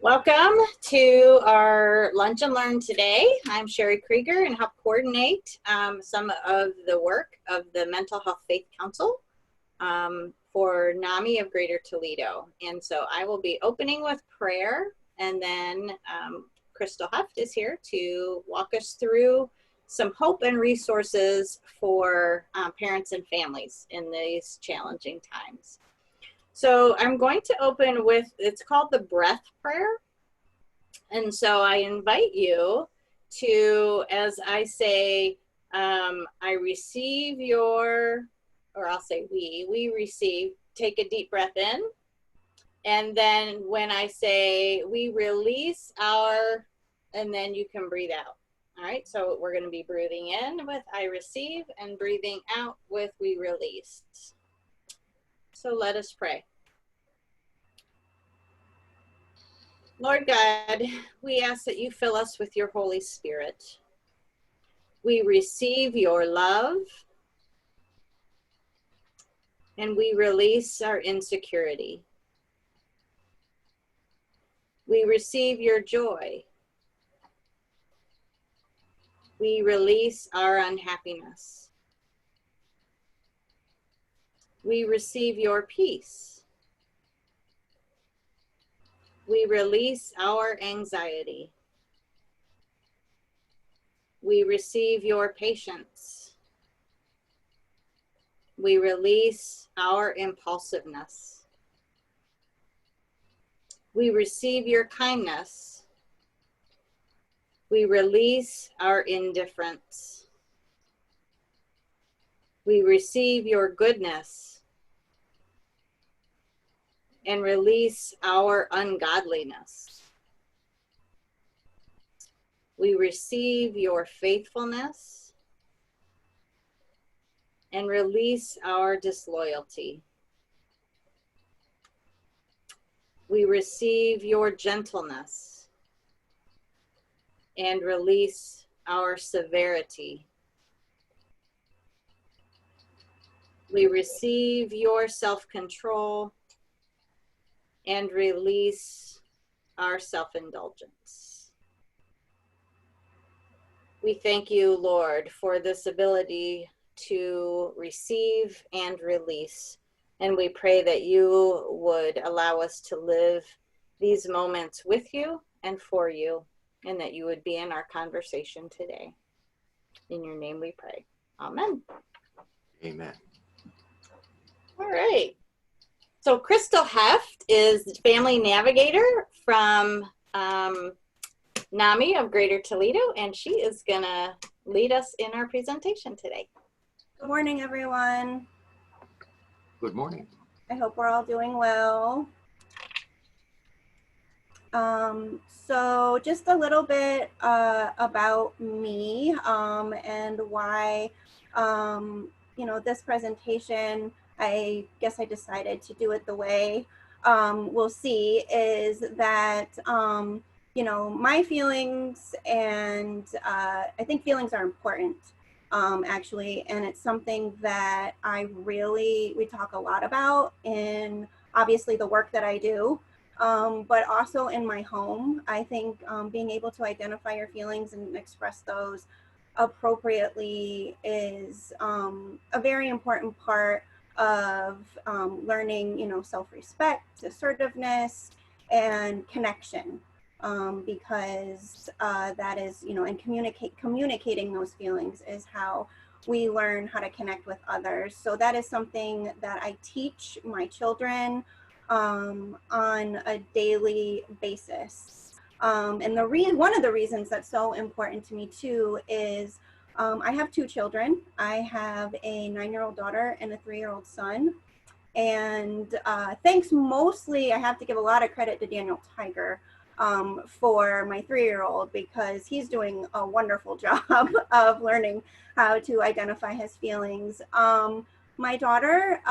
Welcome to our Lunch and Learn today. I'm Sherry Krieger and help coordinate some of the work of the Mental Health Faith Council for Nami of Greater Toledo. And so I will be opening with prayer, and then Crystal Heft is here to walk us through some hope and resources for parents and families in these challenging times. So I'm going to open with, it's called the breath prayer. And so I invite you to, as I say, I receive your, or I'll say we receive, take a deep breath in. And then when I say we release our, and then you can breathe out. All right, so we're going to be breathing in with I receive and breathing out with we release. So let us pray. Lord God, we ask that you fill us with your Holy Spirit. We receive your love, and we release our insecurity. We receive your joy. We release our unhappiness. We receive your peace. We release our anxiety. We receive your patience. We release our impulsiveness. We receive your kindness. We release our indifference. We receive your goodness and release our ungodliness. We receive your faithfulness and release our disloyalty. We receive your gentleness and release our severity. We receive your self-control and release our self-indulgence. We thank you, Lord, for this ability to receive and release. And we pray that you would allow us to live these moments with you and for you, and that you would be in our conversation today. In your name we pray. Amen. Amen. All right. So Crystal Heft is the family navigator from Nami of Greater Toledo, and she is going to lead us in our presentation today. Good morning, everyone. Good morning. I hope we're all doing well. So just a little bit about me and why, this presentation, I guess I decided to do it the way we'll see, is that, my feelings, and I think feelings are important, actually, and it's something that we talk a lot about in, obviously, the work that I do. But also in my home. I think being able to identify your feelings and express those appropriately is a very important part of learning, self-respect, assertiveness, and connection, because that is, and communicating those feelings is how we learn how to connect with others. So that is something that I teach my children on a daily basis. And one of the reasons that's so important to me too is I have two children. I have a 9-year-old daughter and a 3-year-old son. And thanks mostly, I have to give a lot of credit to Daniel Tiger for my 3-year-old, because he's doing a wonderful job of learning how to identify his feelings. My daughter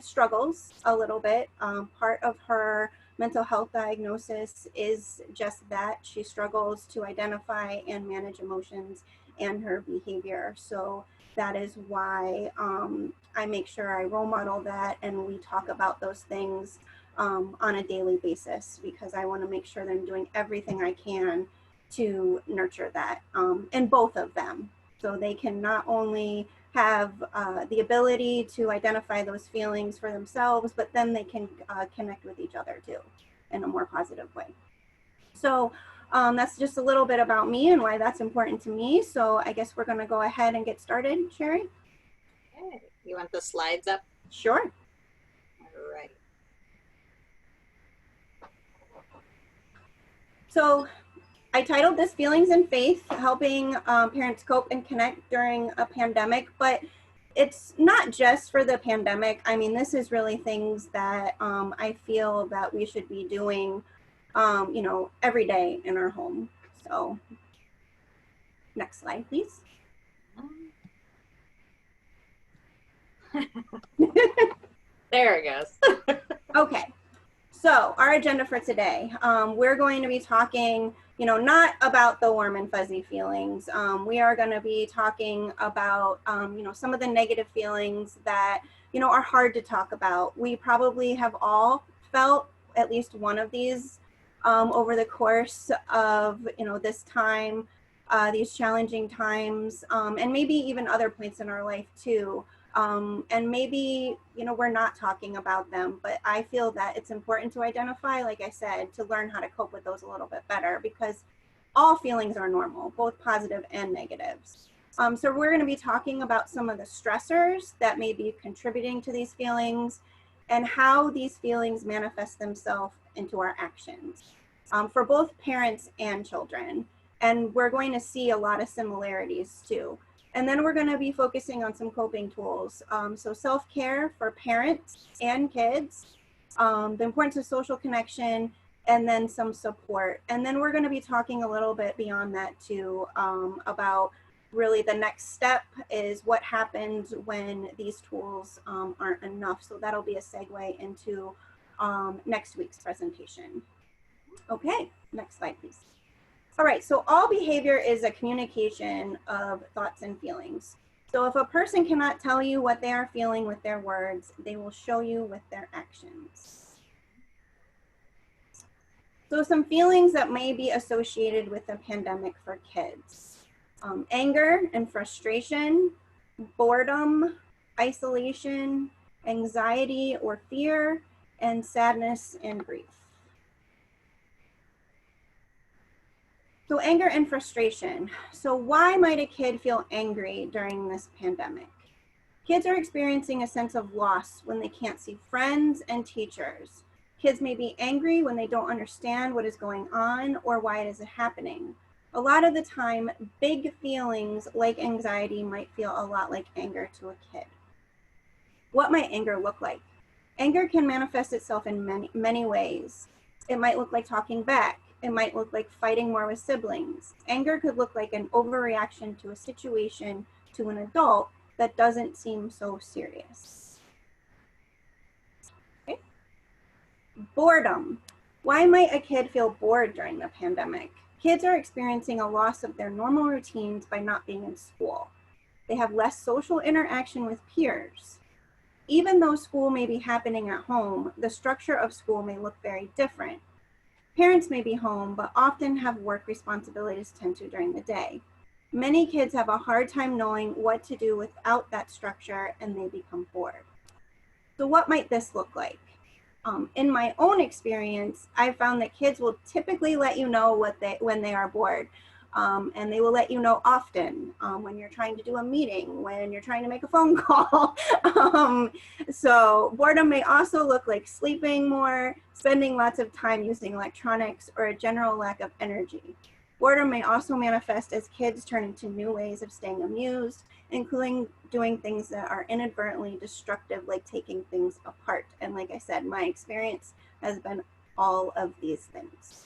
struggles a little bit. Part of her mental health diagnosis is just that. She struggles to identify and manage emotions and her behavior. So that is why I make sure I role model that, and we talk about those things on a daily basis, because I want to make sure that I'm doing everything I can to nurture that in both of them. So they can not only have the ability to identify those feelings for themselves, but then they can connect with each other too in a more positive way. So that's just a little bit about me and why that's important to me. So I guess we're going to go ahead and get started, Sherry. Okay. You want the slides up? Sure. All right. So I titled this Feelings and Faith, helping parents cope and connect during a pandemic, but it's not just for the pandemic. I mean, this is really things that I feel that we should be doing, you know, every day in our home. So next slide, please. There it goes. Okay. So our agenda for today, we're going to be talking, you know, not about the warm and fuzzy feelings. We are going to be talking about, you know, some of the negative feelings that, you know, are hard to talk about. We probably have all felt at least one of these over the course of, you know, this time, these challenging times, and maybe even other points in our life too. And maybe, you know, we're not talking about them, but I feel that it's important to identify, like I said, to learn how to cope with those a little bit better, because all feelings are normal, both positive and negatives. So we're going to be talking about some of the stressors that may be contributing to these feelings and how these feelings manifest themselves into our actions for both parents and children. And we're going to see a lot of similarities too. And then we're going to be focusing on some coping tools. So self-care for parents and kids, the importance of social connection, and then some support. And then we're going to be talking a little bit beyond that too, about really the next step is what happens when these tools aren't enough. So that'll be a segue into next week's presentation. Okay, next slide, please. All right, so all behavior is a communication of thoughts and feelings. So if a person cannot tell you what they are feeling with their words, they will show you with their actions. So some feelings that may be associated with the pandemic for kids: anger and frustration, boredom, isolation, anxiety or fear, and sadness and grief. So anger and frustration. So why might a kid feel angry during this pandemic? Kids are experiencing a sense of loss when they can't see friends and teachers. Kids may be angry when they don't understand what is going on or why it is happening. A lot of the time, big feelings like anxiety might feel a lot like anger to a kid. What might anger look like? Anger can manifest itself in many ways. It might look like talking back. It might look like fighting more with siblings. Anger could look like an overreaction to a situation to an adult that doesn't seem so serious. Okay. Boredom. Why might a kid feel bored during the pandemic? Kids are experiencing a loss of their normal routines by not being in school. They have less social interaction with peers. Even though school may be happening at home, the structure of school may look very different. Parents may be home, but often have work responsibilities to tend to during the day. Many kids have a hard time knowing what to do without that structure, and they become bored. So what might this look like? In my own experience, I found that kids will typically let you know when they are bored. And they will let you know often when you're trying to do a meeting, when you're trying to make a phone call. So boredom may also look like sleeping more, spending lots of time using electronics, or a general lack of energy. Boredom may also manifest as kids turn into new ways of staying amused, including doing things that are inadvertently destructive, like taking things apart. And like I said, my experience has been all of these things.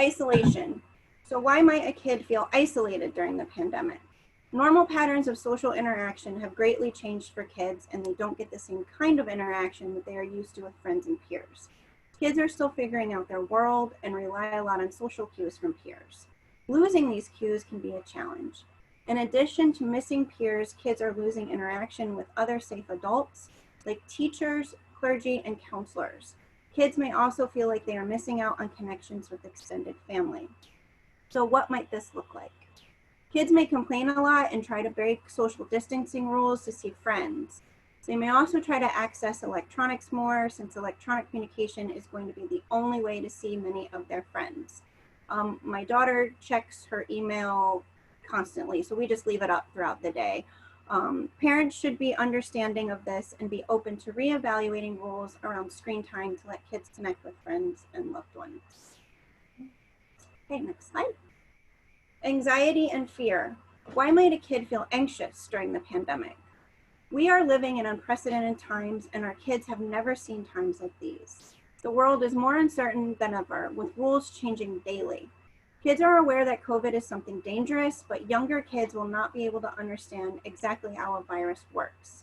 Isolation. So why might a kid feel isolated during the pandemic? Normal patterns of social interaction have greatly changed for kids, and they don't get the same kind of interaction that they are used to with friends and peers. Kids are still figuring out their world and rely a lot on social cues from peers. Losing these cues can be a challenge. In addition to missing peers, kids are losing interaction with other safe adults, like teachers, clergy, and counselors. Kids may also feel like they are missing out on connections with extended family. So what might this look like? Kids may complain a lot and try to break social distancing rules to see friends. They may also try to access electronics more, since electronic communication is going to be the only way to see many of their friends. My daughter checks her email constantly, so we just leave it up throughout the day. Parents should be understanding of this and be open to reevaluating rules around screen time to let kids connect with friends and loved ones. Okay, next slide. Anxiety and fear. Why might a kid feel anxious during the pandemic? We are living in unprecedented times, and our kids have never seen times like these. The world is more uncertain than ever, with rules changing daily. Kids are aware that COVID is something dangerous, but younger kids will not be able to understand exactly how a virus works.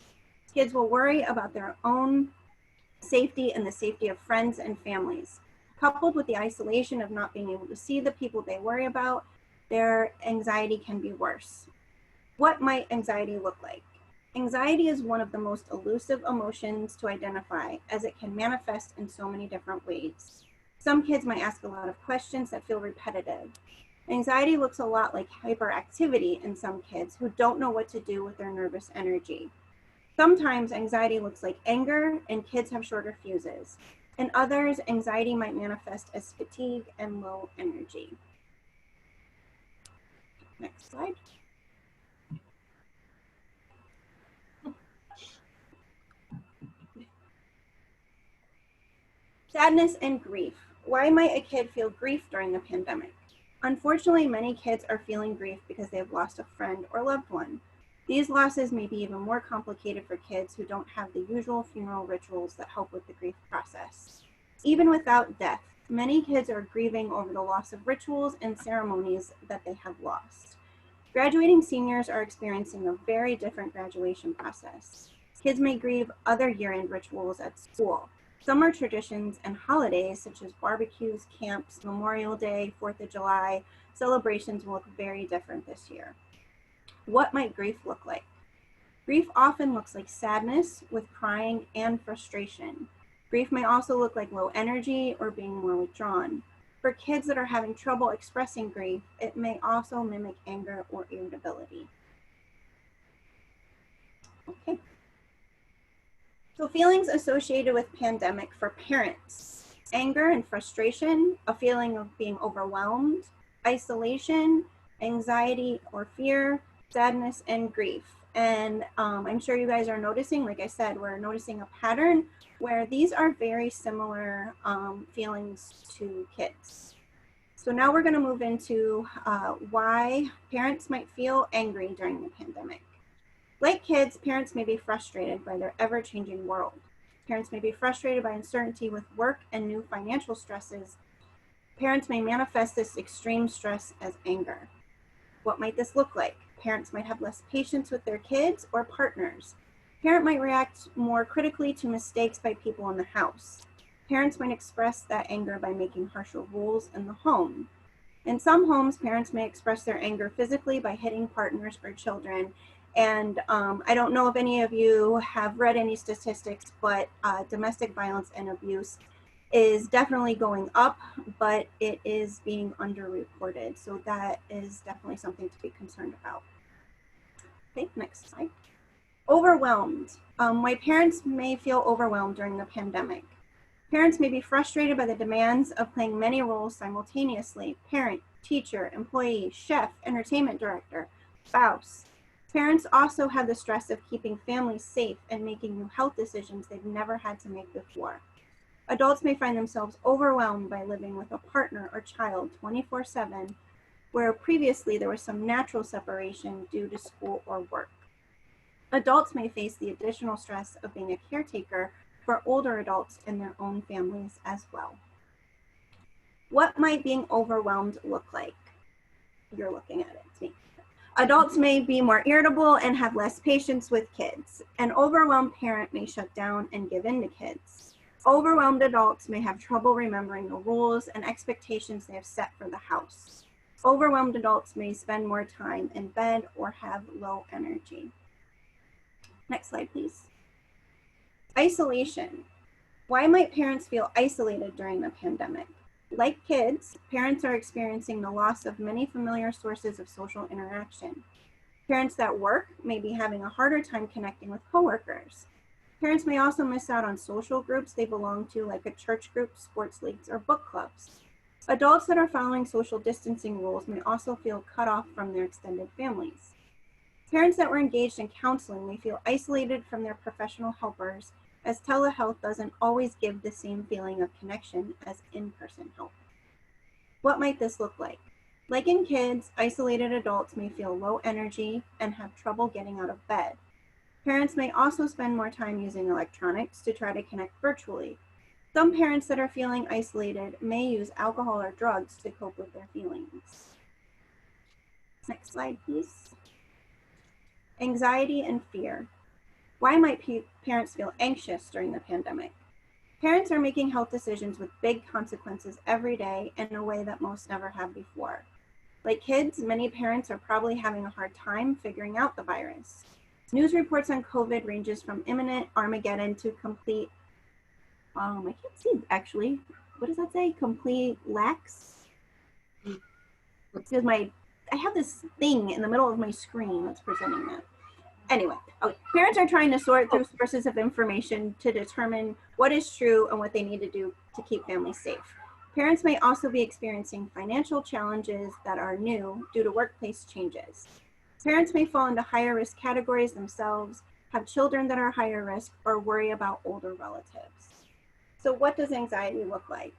Kids will worry about their own safety and the safety of friends and families. Coupled with the isolation of not being able to see the people they worry about, their anxiety can be worse. What might anxiety look like? Anxiety is one of the most elusive emotions to identify, as it can manifest in so many different ways. Some kids might ask a lot of questions that feel repetitive. Anxiety looks a lot like hyperactivity in some kids who don't know what to do with their nervous energy. Sometimes anxiety looks like anger and kids have shorter fuses. In others, anxiety might manifest as fatigue and low energy. Next slide. Sadness and grief. Why might a kid feel grief during the pandemic? Unfortunately, many kids are feeling grief because they have lost a friend or loved one. These losses may be even more complicated for kids who don't have the usual funeral rituals that help with the grief process. Even without death, many kids are grieving over the loss of rituals and ceremonies that they have lost. Graduating seniors are experiencing a very different graduation process. Kids may grieve other year-end rituals at school. Summer traditions and holidays such as barbecues, camps, Memorial Day, 4th of July, celebrations will look very different this year. What might grief look like? Grief often looks like sadness with crying and frustration. Grief may also look like low energy or being more withdrawn. For kids that are having trouble expressing grief, it may also mimic anger or irritability. Okay. So feelings associated with pandemic for parents: anger and frustration, a feeling of being overwhelmed, isolation, anxiety or fear, sadness, and grief. And I'm sure you guys are noticing, like I said, we're noticing a pattern where these are very similar feelings to kids. So now we're going to move into why parents might feel angry during the pandemic. Like kids, parents may be frustrated by their ever-changing world. Parents may be frustrated by uncertainty with work and new financial stresses. Parents may manifest this extreme stress as anger. What might this look like? Parents might have less patience with their kids or partners. Parent might react more critically to mistakes by people in the house. Parents might express that anger by making harsher rules in the home. In some homes, parents may express their anger physically by hitting partners or children. And I don't know if any of you have read any statistics, but domestic violence and abuse is definitely going up, but it is being underreported. So that is definitely something to be concerned about. Okay, next slide. Overwhelmed. Why parents may feel overwhelmed during the pandemic. Parents may be frustrated by the demands of playing many roles simultaneously: parent, teacher, employee, chef, entertainment director, spouse. Parents also have the stress of keeping families safe and making new health decisions they've never had to make before. Adults may find themselves overwhelmed by living with a partner or child 24/7, where previously there was some natural separation due to school or work. Adults may face the additional stress of being a caretaker for older adults in their own families as well. What might being overwhelmed look like? You're looking at it, it's me. Adults may be more irritable and have less patience with kids. An overwhelmed parent may shut down and give in to kids. Overwhelmed adults may have trouble remembering the rules and expectations they have set for the house. Overwhelmed adults may spend more time in bed or have low energy. Next slide, please. Isolation. Why might parents feel isolated during the pandemic? Like kids, parents are experiencing the loss of many familiar sources of social interaction. Parents that work may be having a harder time connecting with coworkers. Parents may also miss out on social groups they belong to, like a church group, sports leagues, or book clubs. Adults that are following social distancing rules may also feel cut off from their extended families. Parents that were engaged in counseling may feel isolated from their professional helpers, as telehealth doesn't always give the same feeling of connection as in-person help. What might this look like? Like in kids, isolated adults may feel low energy and have trouble getting out of bed. Parents may also spend more time using electronics to try to connect virtually. Some parents that are feeling isolated may use alcohol or drugs to cope with their feelings. Next slide, please. Anxiety and fear. Why might parents feel anxious during the pandemic? Parents are making health decisions with big consequences every day in a way that most never have before. Like kids, many parents are probably having a hard time figuring out the virus. News reports on COVID ranges from imminent Armageddon to complete, I can't see actually. What does that say? Complete lax? Because I have this thing in the middle of my screen that's presenting that. Anyway, okay. Parents are trying to sort through sources of information to determine what is true and what they need to do to keep families safe. Parents may also be experiencing financial challenges that are new due to workplace changes. Parents may fall into higher risk categories themselves, have children that are higher risk, or worry about older relatives. So what does anxiety look like?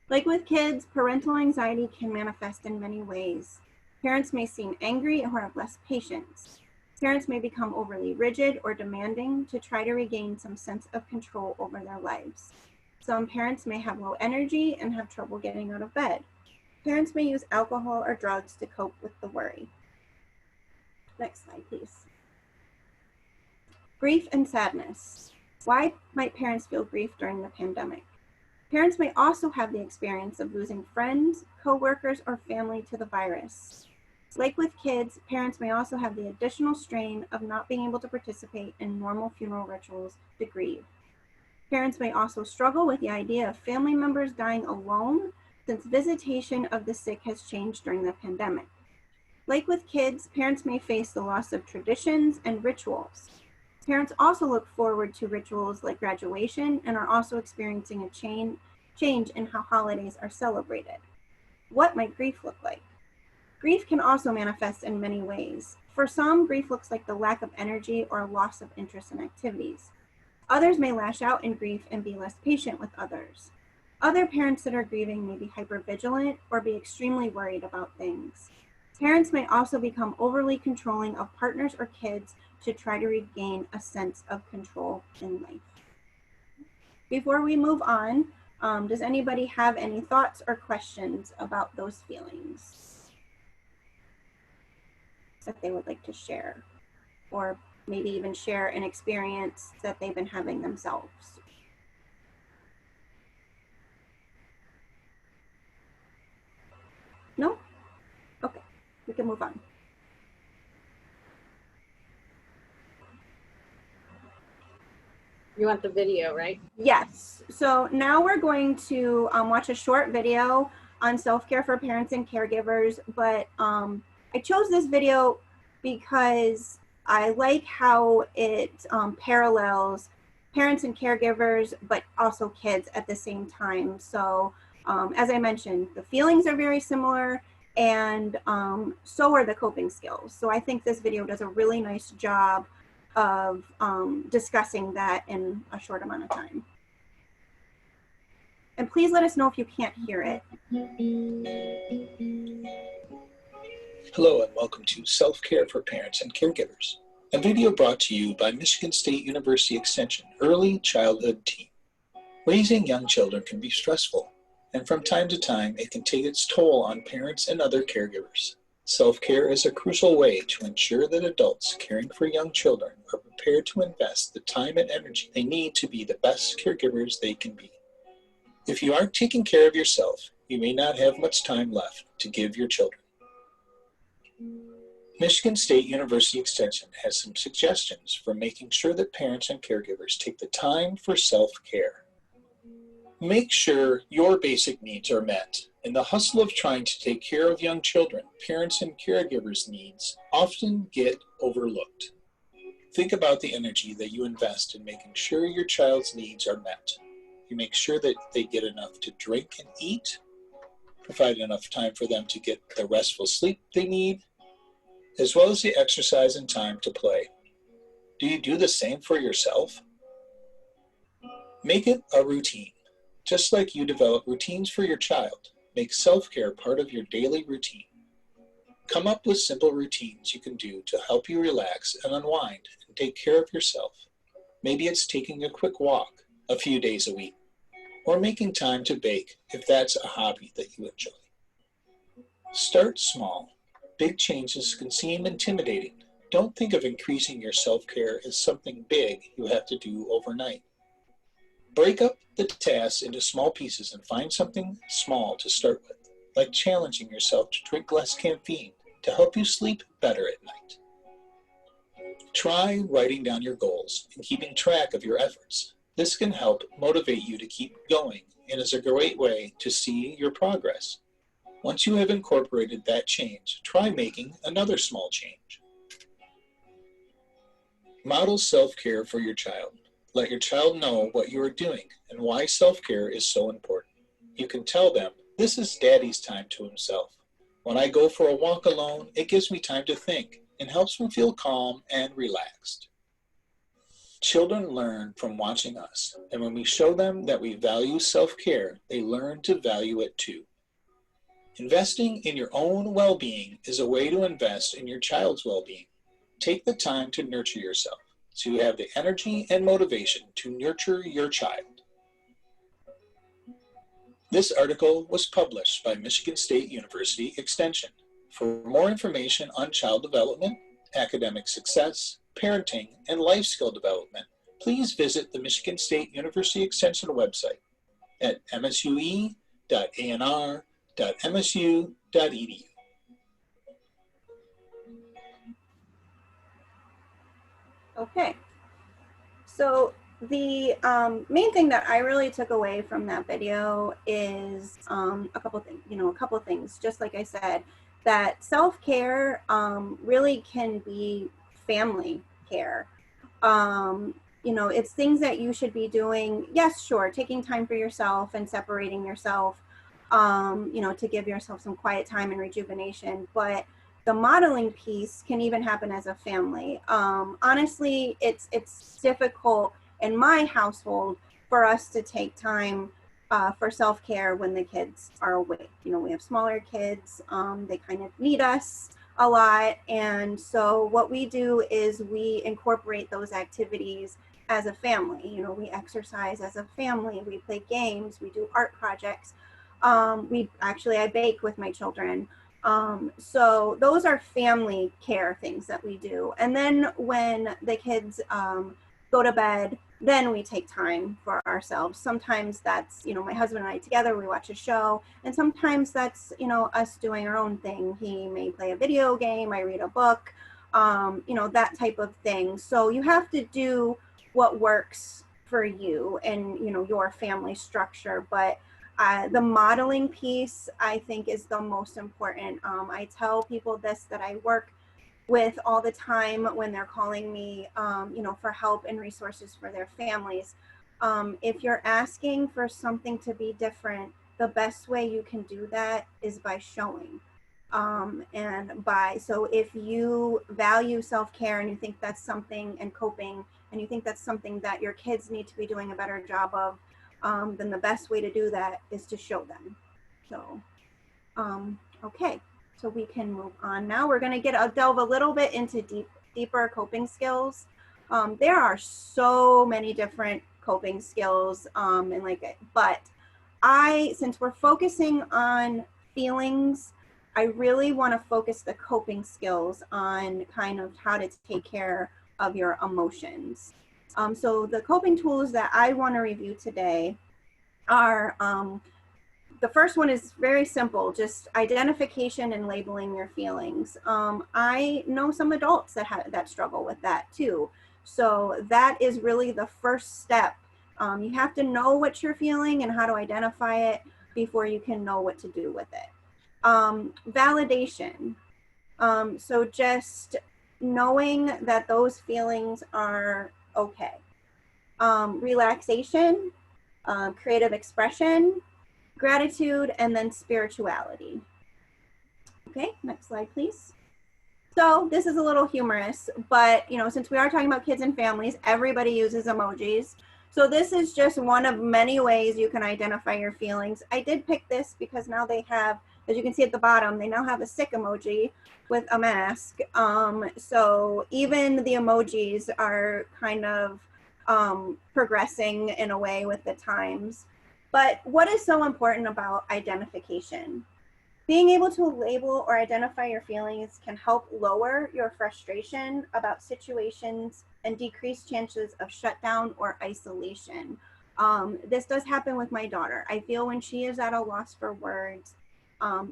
Like with kids, parental anxiety can manifest in many ways. Parents may seem angry or have less patience. Parents may become overly rigid or demanding to try to regain some sense of control over their lives. Some parents may have low energy and have trouble getting out of bed. Parents may use alcohol or drugs to cope with the worry. Next slide, please. Grief and sadness. Why might parents feel grief during the pandemic? Parents may also have the experience of losing friends, coworkers, or family to the virus. Like with kids, parents may also have the additional strain of not being able to participate in normal funeral rituals to grieve. Parents may also struggle with the idea of family members dying alone, since visitation of the sick has changed during the pandemic. Like with kids, parents may face the loss of traditions and rituals. Parents also look forward to rituals like graduation and are also experiencing a change in how holidays are celebrated. What might grief look like? Grief can also manifest in many ways. For some, grief looks like the lack of energy or a loss of interest in activities. Others may lash out in grief and be less patient with others. Other parents that are grieving may be hypervigilant or be extremely worried about things. Parents may also become overly controlling of partners or kids to try to regain a sense of control in life. Before we move on, does anybody have any thoughts or questions about those feelings that they would like to share, or maybe even share an experience that they've been having themselves? No? Okay, we can move on. You want the video, right? Yes. So now we're going to watch a short video on self-care for parents and caregivers, but I chose this video because I like how it parallels parents and caregivers, but also kids at the same time. So as I mentioned, the feelings are very similar, and so are the coping skills. So I think this video does a really nice job of discussing that in a short amount of time. And please let us know if you can't hear it. Hello and welcome to Self-Care for Parents and Caregivers, a video brought to you by Michigan State University Extension Early Childhood Team. Raising young children can be stressful, and from time to time it can take its toll on parents and other caregivers. Self-care is a crucial way to ensure that adults caring for young children are prepared to invest the time and energy they need to be the best caregivers they can be. If you aren't taking care of yourself, you may not have much time left to give your children. Michigan State University Extension has some suggestions for making sure that parents and caregivers take the time for self-care. Make sure your basic needs are met. In the hustle of trying to take care of young children, parents and caregivers' needs often get overlooked. Think about the energy that you invest in making sure your child's needs are met. You make sure that they get enough to drink and eat, provide enough time for them to get the restful sleep they need, as well as the exercise and time to play. Do you do the same for yourself? Make it a routine. Just like you develop routines for your child, make self-care part of your daily routine. Come up with simple routines you can do to help you relax and unwind and take care of yourself. Maybe it's taking a quick walk a few days a week, or making time to bake if that's a hobby that you enjoy. Start small. Big changes can seem intimidating. Don't think of increasing your self-care as something big you have to do overnight. Break up the tasks into small pieces and find something small to start with, like challenging yourself to drink less caffeine to help you sleep better at night. Try writing down your goals and keeping track of your efforts. This can help motivate you to keep going and is a great way to see your progress. Once you have incorporated that change, try making another small change. Model self-care for your child. Let your child know what you are doing and why self-care is so important. You can tell them, this is Daddy's time to himself. When I go for a walk alone, it gives me time to think and helps me feel calm and relaxed. Children learn from watching us, and when we show them that we value self-care, they learn to value it too. Investing in your own well-being is a way to invest in your child's well-being. Take the time to nurture yourself so you have the energy and motivation to nurture your child. This article was published by Michigan State University Extension. For more information on child development, academic success, parenting, and life skill development, please visit the Michigan State University Extension website at msue.anr.msu.edu. Okay, so the main thing that I really took away from that video is a couple things. Just like I said, that self-care really can be family care. It's things that you should be doing. Yes, sure, taking time for yourself and separating yourself, to give yourself some quiet time and rejuvenation, but the modeling piece can even happen as a family. Honestly, it's difficult in my household for us to take time for self-care when the kids are awake. We have smaller kids, they kind of need us a lot. And so what we do is we incorporate those activities as a family. We exercise as a family, we play games, we do art projects. I bake with my children. So those are family care things that we do. And then when the kids go to bed, then we take time for ourselves. Sometimes that's, my husband and I together, we watch a show. And sometimes that's, us doing our own thing. He may play a video game, I read a book, that type of thing. So you have to do what works for you and, your family structure. But the modeling piece, I think, is the most important. I tell people this that I work with all the time when they're calling me, for help and resources for their families. If you're asking for something to be different, the best way you can do that is by showing. So if you value self-care and you think that's something, and coping, and you think that's something that your kids need to be doing a better job of, then the best way to do that is to show them. So, okay, so we can move on now. We're going to delve a little bit into deeper coping skills. There are so many different coping skills, but since we're focusing on feelings, I really want to focus the coping skills on kind of how to take care of your emotions. So the coping tools that I want to review today are The first one is very simple, just identification and labeling your feelings. I know some adults that struggle with that too. So that is really the first step. You have to know what you're feeling and how to identify it before you can know what to do with it. Validation. So just knowing that those feelings are okay. Relaxation, creative expression, gratitude, and then spirituality. Okay, next slide, please. So this is a little humorous, but since we are talking about kids and families, everybody uses emojis. So this is just one of many ways you can identify your feelings. I did pick this because now they have, as you can see at the bottom, they now have a sick emoji with a mask. So even the emojis are kind of progressing in a way with the times. But what is so important about identification? Being able to label or identify your feelings can help lower your frustration about situations and decrease chances of shutdown or isolation. This does happen with my daughter. I feel when she is at a loss for words,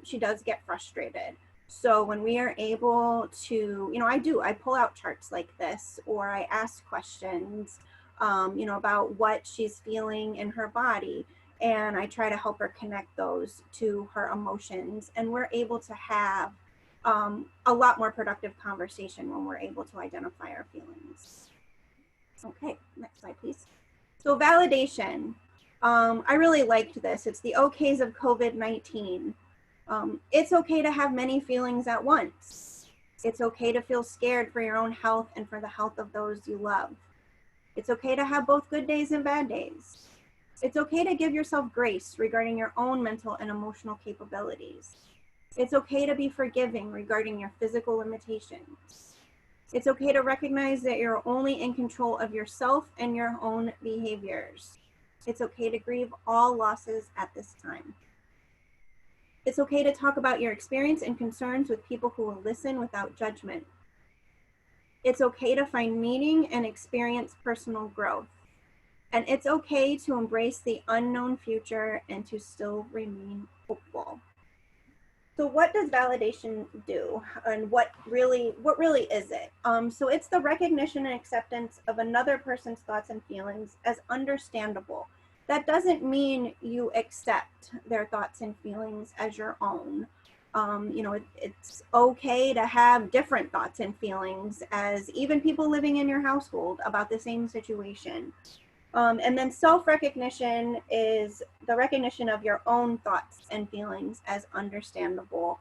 she does get frustrated. So when we are able to, I pull out charts like this, or I ask questions, about what she's feeling in her body. And I try to help her connect those to her emotions. And we're able to have a lot more productive conversation when we're able to identify our feelings. Okay, next slide, please. So validation. I really liked this. It's the okays of COVID-19. It's okay to have many feelings at once. It's okay to feel scared for your own health and for the health of those you love. It's okay to have both good days and bad days. It's okay to give yourself grace regarding your own mental and emotional capabilities. It's okay to be forgiving regarding your physical limitations. It's okay to recognize that you're only in control of yourself and your own behaviors. It's okay to grieve all losses at this time. It's okay to talk about your experience and concerns with people who will listen without judgment. It's okay to find meaning and experience personal growth. And it's okay to embrace the unknown future and to still remain hopeful. So what does validation do? And what really is it? So it's the recognition and acceptance of another person's thoughts and feelings as understandable. That doesn't mean you accept their thoughts and feelings as your own. It's okay to have different thoughts and feelings as even people living in your household about the same situation. And then self-recognition is the recognition of your own thoughts and feelings as understandable.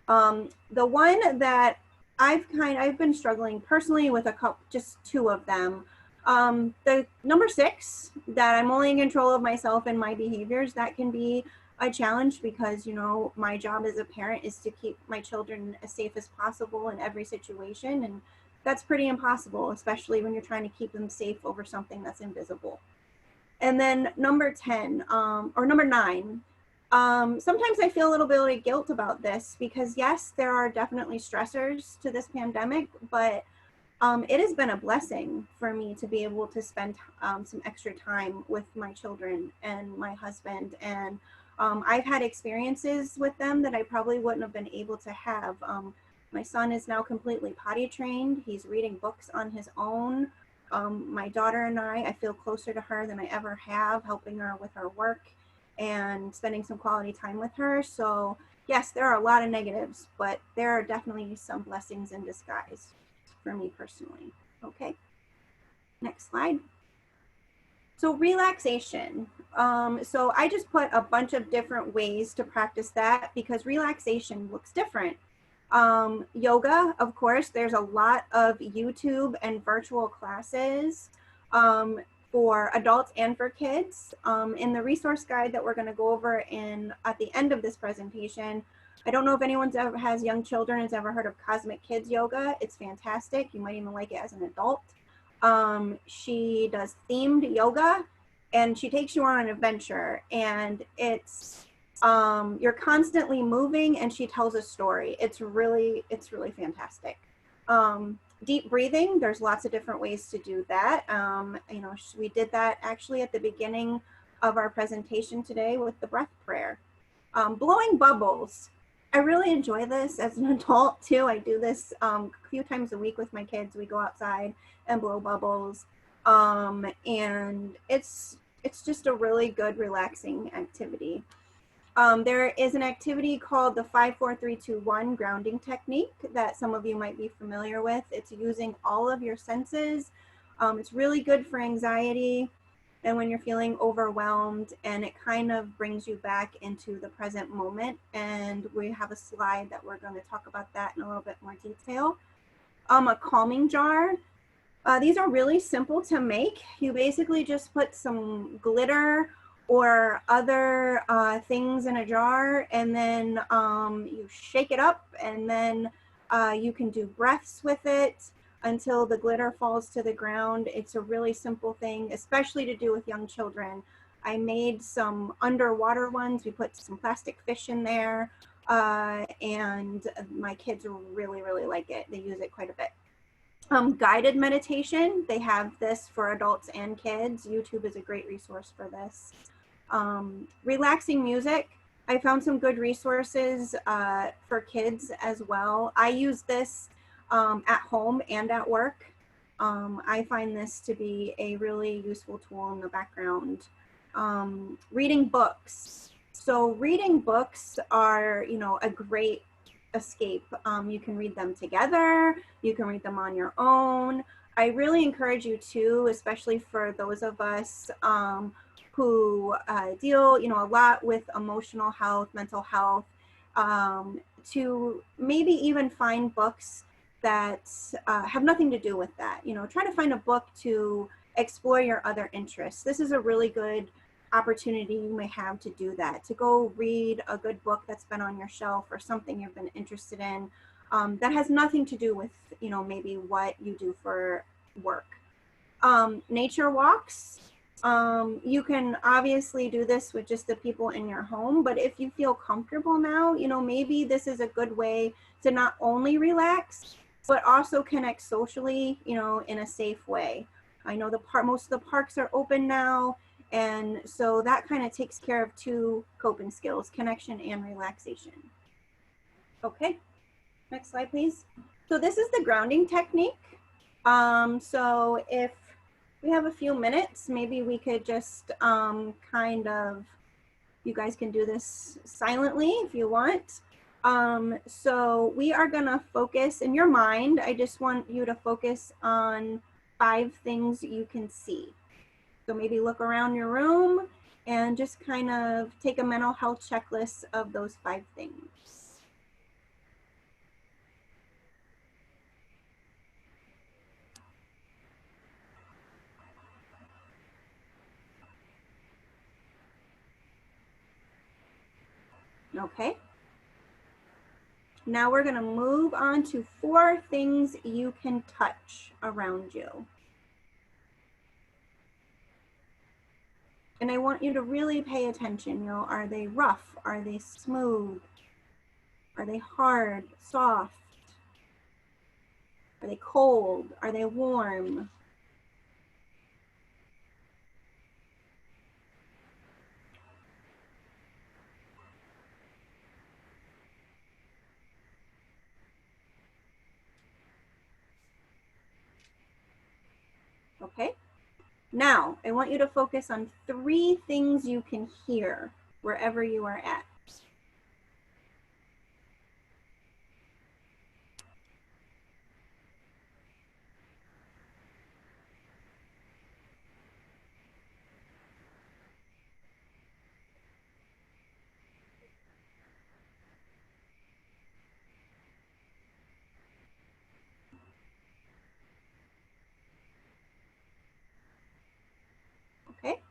The one that I've been struggling personally with just two of them. The number 6, that I'm only in control of myself and my behaviors, that can be a challenge because, my job as a parent is to keep my children as safe as possible in every situation. And that's pretty impossible, especially when you're trying to keep them safe over something that's invisible. And then number 10, or number 9, sometimes I feel a little bit of guilt about this because yes, there are definitely stressors to this pandemic, but it has been a blessing for me to be able to spend some extra time with my children and my husband. And I've had experiences with them that I probably wouldn't have been able to have. My son is now completely potty trained. He's reading books on his own. My daughter and I feel closer to her than I ever have, helping her with her work and spending some quality time with her. So yes, there are a lot of negatives, but there are definitely some blessings in disguise for me personally. Okay, next slide. So relaxation. So I just put a bunch of different ways to practice that because relaxation looks different. Yoga, of course, there's a lot of YouTube and virtual classes for adults and for kids. In the resource guide that we're going to go over at the end of this presentation, I don't know if anyone ever has young children has ever heard of Cosmic Kids Yoga. It's fantastic. You might even like it as an adult. She does themed yoga and she takes you on an adventure, and it's you're constantly moving and she tells a story. It's really fantastic. Deep breathing, there's lots of different ways to do that. We did that actually at the beginning of our presentation today with the breath prayer. Blowing bubbles. I really enjoy this as an adult too. I do this a few times a week with my kids. We go outside and blow bubbles. And it's just a really good relaxing activity. There is an activity called the 5-4-3-2-1 grounding technique that some of you might be familiar with. It's using all of your senses. It's really good for anxiety and when you're feeling overwhelmed, and it kind of brings you back into the present moment. And we have a slide that we're going to talk about that in a little bit more detail. A calming jar. These are really simple to make. You basically just put some glitter or other things in a jar, and then you shake it up, and then you can do breaths with it until the glitter falls to the ground. It's a really simple thing, especially to do with young children. I made some underwater ones. We put some plastic fish in there, and my kids really, really like it. They use it quite a bit. Guided meditation, they have this for adults and kids. YouTube is a great resource for this. Relaxing music, I found some good resources for kids as well. I use this at home and at work. I find this to be a really useful tool in the background. Reading books. So reading books are, a great escape. You can read them together, you can read them on your own. I really encourage you to, especially for those of us who deal, a lot with emotional health, mental health, to maybe even find books that have nothing to do with that. Try to find a book to explore your other interests. This is a really good opportunity you may have to do that, to go read a good book that's been on your shelf or something you've been interested in that has nothing to do with, maybe what you do for work. Nature walks. You can obviously do this with just the people in your home, but if you feel comfortable now, maybe this is a good way to not only relax, but also connect socially, in a safe way. I know most of the parks are open now, and so that kind of takes care of two coping skills, connection and relaxation. Okay, next slide, please. So this is the grounding technique. So if we have a few minutes, maybe we could just you guys can do this silently if you want. So we are gonna focus in your mind. I just want you to focus on 5 things you can see. So maybe look around your room and just kind of take a mental health checklist of those 5 things. Okay. Now we're going to move on to 4 things you can touch around you. And I want you to really pay attention. Are they rough? Are they smooth? Are they hard, soft? Are they cold? Are they warm? Okay. Now, I want you to focus on 3 things you can hear wherever you are at. Okay.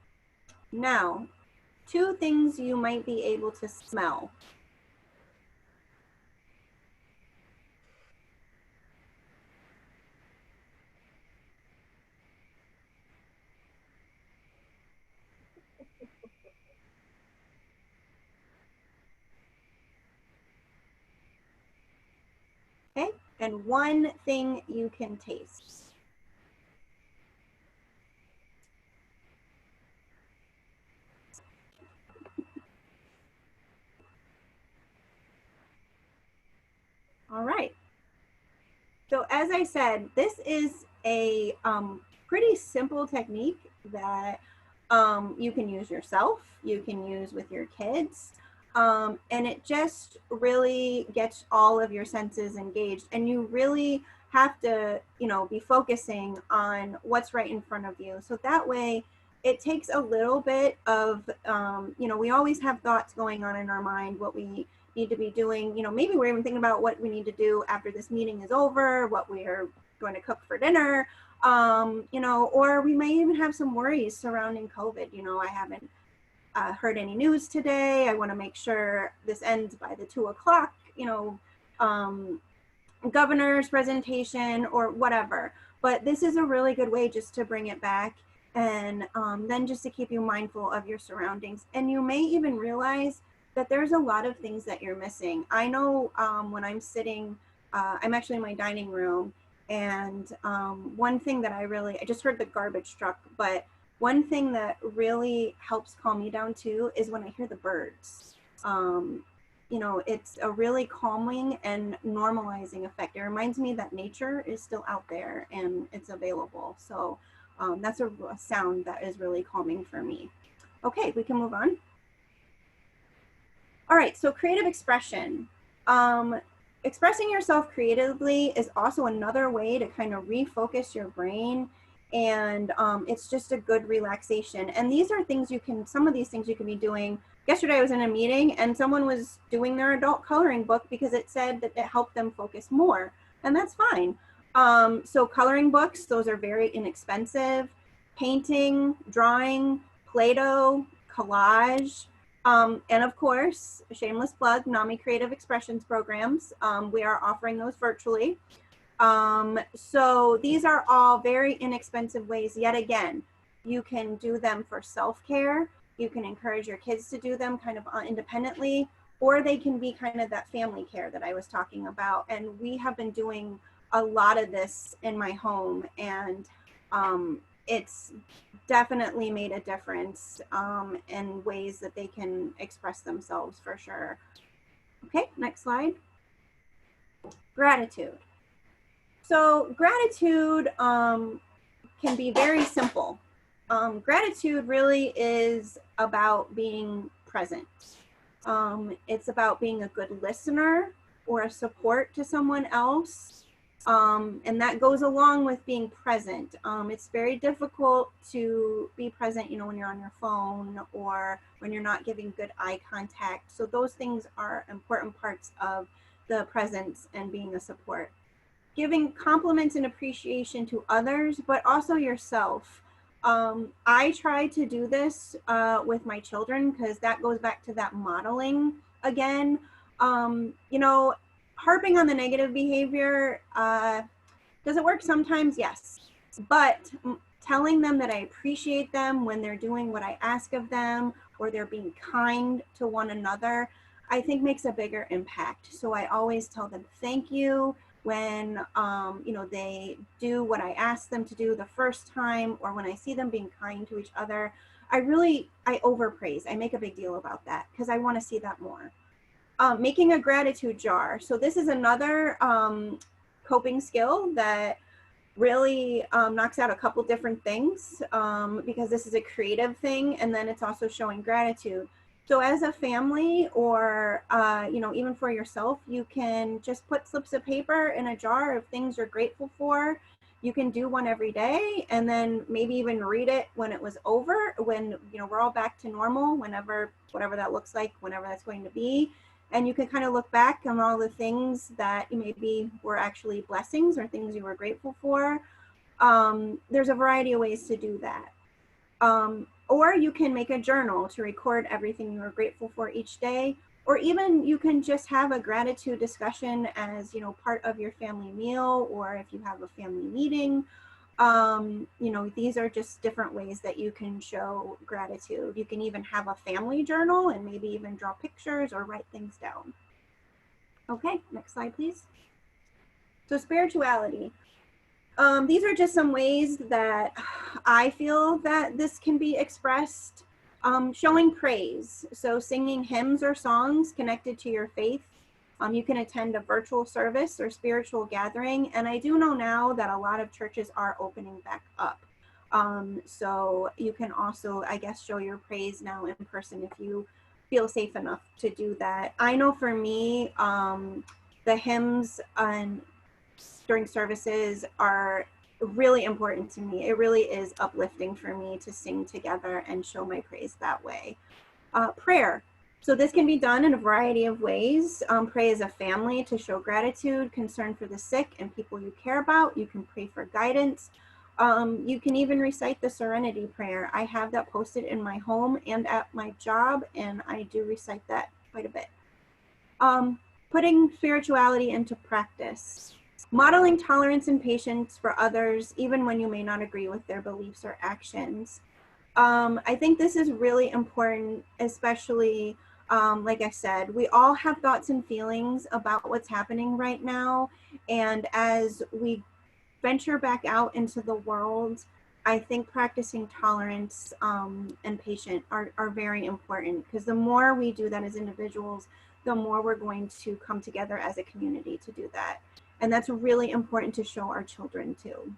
Now, 2 things you might be able to smell. Okay, and 1 thing you can taste. as I said, this is a pretty simple technique that you can use yourself, you can use with your kids, and it just really gets all of your senses engaged, and you really have to, you know, be focusing on what's right in front of you. So that way it takes a little bit of, you know, we always have thoughts going on in our mind, what we need to be doing. You know, maybe we're even thinking about what we need to do after this meeting is over, what we're going to cook for dinner, you know, or we may even have some worries surrounding COVID. You know, I haven't heard any news today. I want to make sure this ends by the 2 o'clock, you know, governor's presentation or whatever. But this is a really good way just to bring it back, and then just to keep you mindful of your surroundings. And you may even realize that there's a lot of things that you're missing. I know when I'm sitting, I'm actually in my dining room, and one thing that I just heard the garbage truck, but one thing that really helps calm me down too is when I hear the birds. You know, it's a really calming and normalizing effect. It reminds me that nature is still out there and it's available. So that's a sound that is really calming for me. Okay, we can move on. All right, so creative expression. Expressing yourself creatively is also another way to kind of refocus your brain, and it's just a good relaxation. And these are things you can, some of these things you can be doing. Yesterday I was in a meeting and someone was doing their adult coloring book because it said that it helped them focus more, and that's fine. So coloring books, those are very inexpensive. Painting, drawing, Play-Doh, collage, and of course, a shameless plug, Nami Creative Expressions programs. We are offering those virtually. So these are all very inexpensive ways. Yet again, you can do them for self-care. You can encourage your kids to do them kind of independently, or they can be kind of that family care that I was talking about. And we have been doing a lot of this in my home, and it's definitely made a difference in ways that they can express themselves for sure. Okay, next slide. Gratitude. So gratitude can be very simple. Gratitude really is about being present. It's about being a good listener or a support to someone else. And that goes along with being present. It's very difficult to be present, you know, when you're on your phone or when you're not giving good eye contact. So those things are important parts of the presence and being a support. Giving compliments and appreciation to others, but also yourself. I try to do this with my children because that goes back to that modeling again. You know, harping on the negative behavior, does it work sometimes? Yes. But telling them that I appreciate them when they're doing what I ask of them, or they're being kind to one another, I think makes a bigger impact. So I always tell them thank you when you know, they do what I ask them to do the first time, or when I see them being kind to each other. I overpraise. I make a big deal about that because I want to see that more. Making a gratitude jar. So this is another coping skill that really knocks out a couple different things because this is a creative thing, and then it's also showing gratitude. So as a family, or you know, even for yourself, you can just put slips of paper in a jar of things you're grateful for. You can do one every day, and then maybe even read it when it was over, when, you know, we're all back to normal, whenever, whatever that looks like, whenever that's going to be. And you can kind of look back on all the things that maybe were actually blessings or things you were grateful for. There's a variety of ways to do that. Or you can make a journal to record everything you are grateful for each day. Or even you can just have a gratitude discussion as, you know, part of your family meal, or if you have a family meeting. You know, these are just different ways that you can show gratitude. You can even have a family journal and maybe even draw pictures or write things down. Okay, next slide, please. So spirituality. These are just some ways that I feel that this can be expressed. Showing praise. So singing hymns or songs connected to your faith. You can attend a virtual service or spiritual gathering. And I do know now that a lot of churches are opening back up. So you can also, I guess, show your praise now in person if you feel safe enough to do that. I know for me, the hymns during services are really important to me. It really is uplifting for me to sing together and show my praise that way. Prayer. So this can be done in a variety of ways. Pray as a family to show gratitude, concern for the sick and people you care about. You can pray for guidance. You can even recite the Serenity Prayer. I have that posted in my home and at my job, and I do recite that quite a bit. Putting spirituality into practice. Modeling tolerance and patience for others, even when you may not agree with their beliefs or actions. I think this is really important, especially, like I said, we all have thoughts and feelings about what's happening right now. And as we venture back out into the world, I think practicing tolerance and patience are very important, because the more we do that as individuals, the more we're going to come together as a community to do that. And that's really important to show our children too.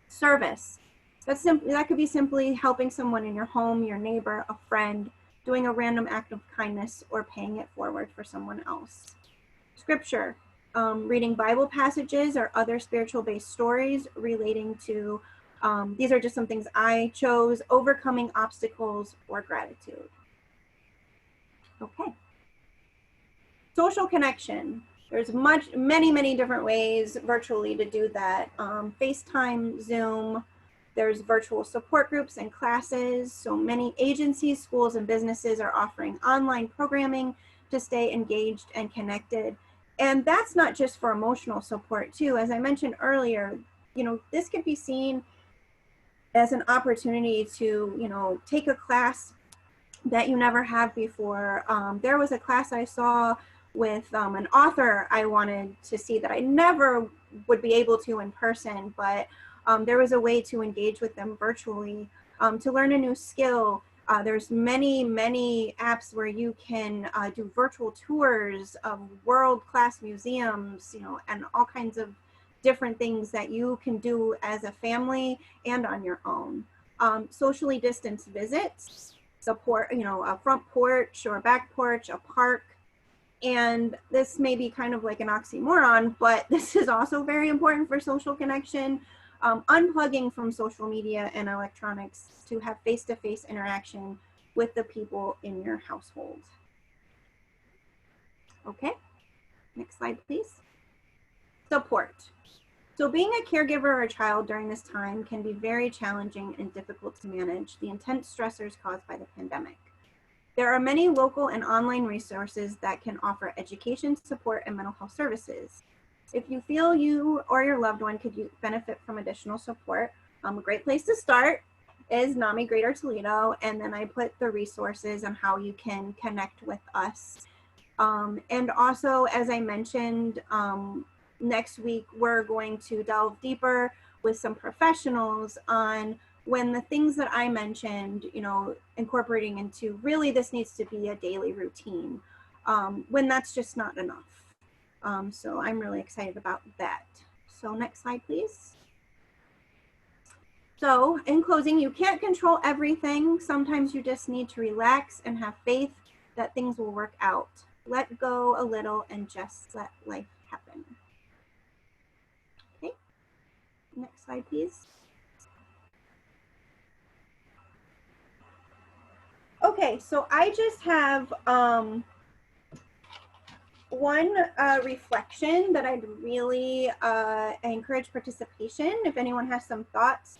Service. That could be simply helping someone in your home, your neighbor, a friend, doing a random act of kindness, or paying it forward for someone else. Scripture. Reading Bible passages or other spiritual-based stories relating to, these are just some things I chose, overcoming obstacles or gratitude. Okay. Social connection. There's many different ways virtually to do that. FaceTime, Zoom, there's virtual support groups and classes. So many agencies, schools, and businesses are offering online programming to stay engaged and connected. And that's not just for emotional support too. As I mentioned earlier, this could be seen as an opportunity to, take a class that you never had before. There was a class I saw with an author I wanted to see that I never would be able to in person, but there was a way to engage with them virtually to learn a new skill. There's many apps where you can do virtual tours of world-class museums, and all kinds of different things that you can do as a family and on your own. Socially distanced visits, support, a front porch or a back porch, a park. And this may be kind of like an oxymoron, but this is also very important for social connection. Unplugging from social media and electronics to have face-to-face interaction with the people in your household. Okay, next slide, please. Support. So being a caregiver or a child during this time can be very challenging and difficult to manage the intense stressors caused by the pandemic. There are many local and online resources that can offer education, support, and mental health services. If you feel you or your loved one could benefit from additional support, a great place to start is Nami Greater Toledo, and then I put the resources on how you can connect with us. And also, as I mentioned, next week we're going to delve deeper with some professionals on when the things that I mentioned, incorporating into really this needs to be a daily routine, when that's just not enough. So I'm really excited about that. So next slide, please. So in closing, you can't control everything. Sometimes you just need to relax and have faith that things will work out. Let go a little and just let life happen. Okay, next slide, please. Okay, so I just have one reflection that I'd really encourage participation if anyone has some thoughts.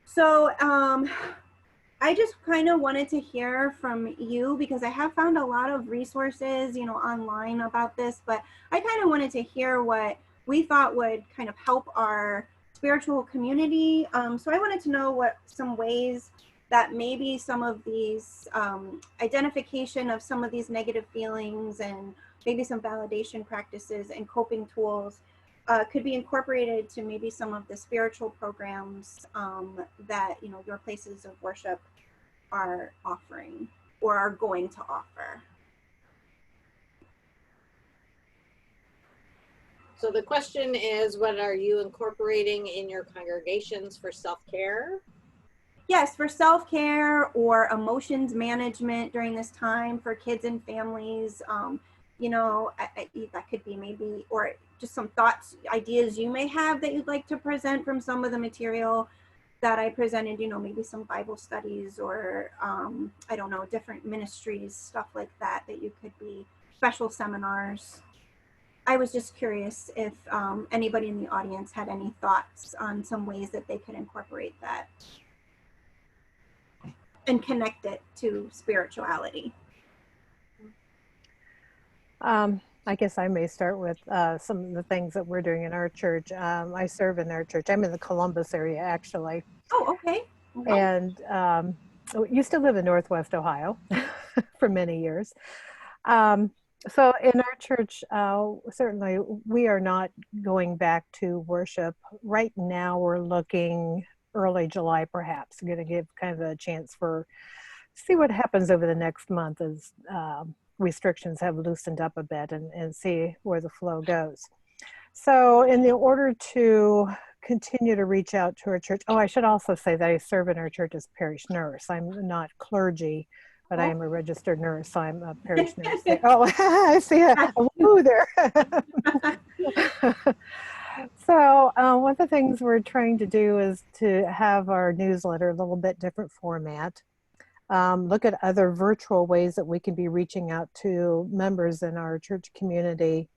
So I just kind of wanted to hear from you, because I have found a lot of resources, online about this, but I kind of wanted to hear what we thought would kind of help our spiritual community. So I wanted to know what some ways that maybe some of these identification of some of these negative feelings and maybe some validation practices and coping tools could be incorporated to maybe some of the spiritual programs that your places of worship are offering or are going to offer. So the question is, what are you incorporating in your congregations for self-care? Yes, for self-care or emotions management during this time for kids and families. You know, that could be maybe, or just some thoughts, ideas you may have that you'd like to present from some of the material that I presented, you know, maybe some Bible studies or, I don't know, different ministries, stuff like that, that you could be, special seminars. I was just curious if anybody in the audience had any thoughts on some ways that they could incorporate that and connect it to spirituality. I guess I may start with some of the things that we're doing in our church. I serve in our church. I'm in the Columbus area, actually. Oh, okay. And used to live in Northwest Ohio for many years. So in our church, certainly we are not going back to worship. Right now we're looking early July, perhaps. We're going to give kind of a chance for, see what happens over the next month as restrictions have loosened up a bit and see where the flow goes. So in the order to continue to reach out to our church, I should also say that I serve in our church as parish nurse. I'm not clergy, but I am a registered nurse, so I'm a parish nurse. I see a woo there. So one of the things we're trying to do is to have our newsletter a little bit different format. Look at other virtual ways that we can be reaching out to members in our church community.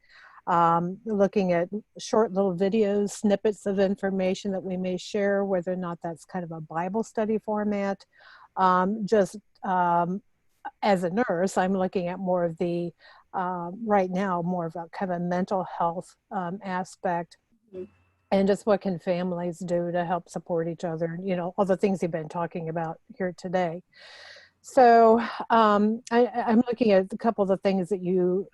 Looking at short little videos, snippets of information that we may share, whether or not that's kind of a Bible study format. As a nurse, I'm looking at more of the, right now, more of a kind of a mental health aspect. And just what can families do to help support each other, you know, all the things you've been talking about here today. So I'm looking at a couple of the things that you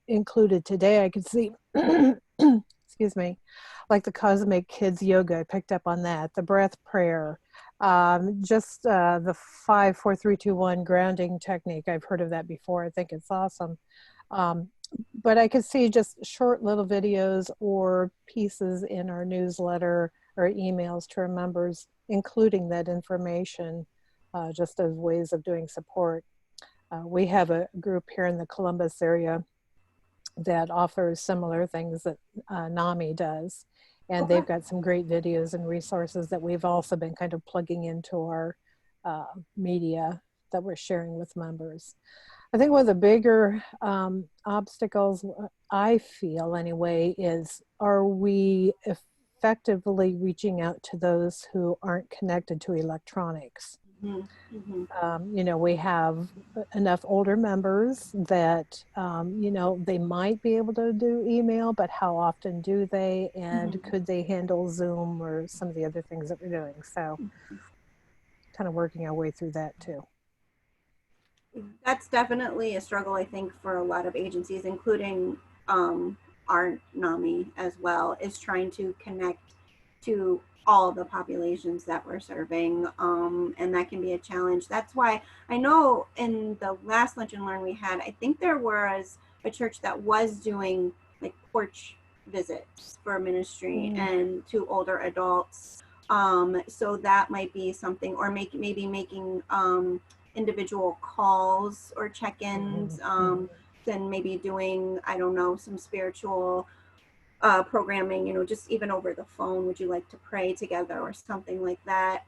included today. I could see, excuse me, like the Cosmic Kids Yoga, I picked up on that, the breath prayer, just the 5, 4, 3, 2, 1 grounding technique. I've heard of that before. I think it's awesome. But I could see just short little videos or pieces in our newsletter or emails to our members, including that information, just as ways of doing support. We have a group here in the Columbus area that offers similar things that Nami does. And they've got some great videos and resources that we've also been kind of plugging into our media that we're sharing with members. I think one of the bigger obstacles, I feel anyway, is are we effectively reaching out to those who aren't connected to electronics? You know, we have enough older members that, you know, they might be able to do email, but how often do they? And could they handle Zoom or some of the other things that we're doing? So kind of working our way through that too. That's definitely a struggle, I think, for a lot of agencies, including our NAMI as well, is trying to connect to all the populations that we're serving, and that can be a challenge. That's why I know in the last Lunch and Learn we had, I think there was a church that was doing like porch visits for ministry and to older adults. So that might be something, or maybe making individual calls or check-ins, then maybe doing, I don't know, some spiritual programming, you know, just even over the phone. Would you like to pray together or something like that?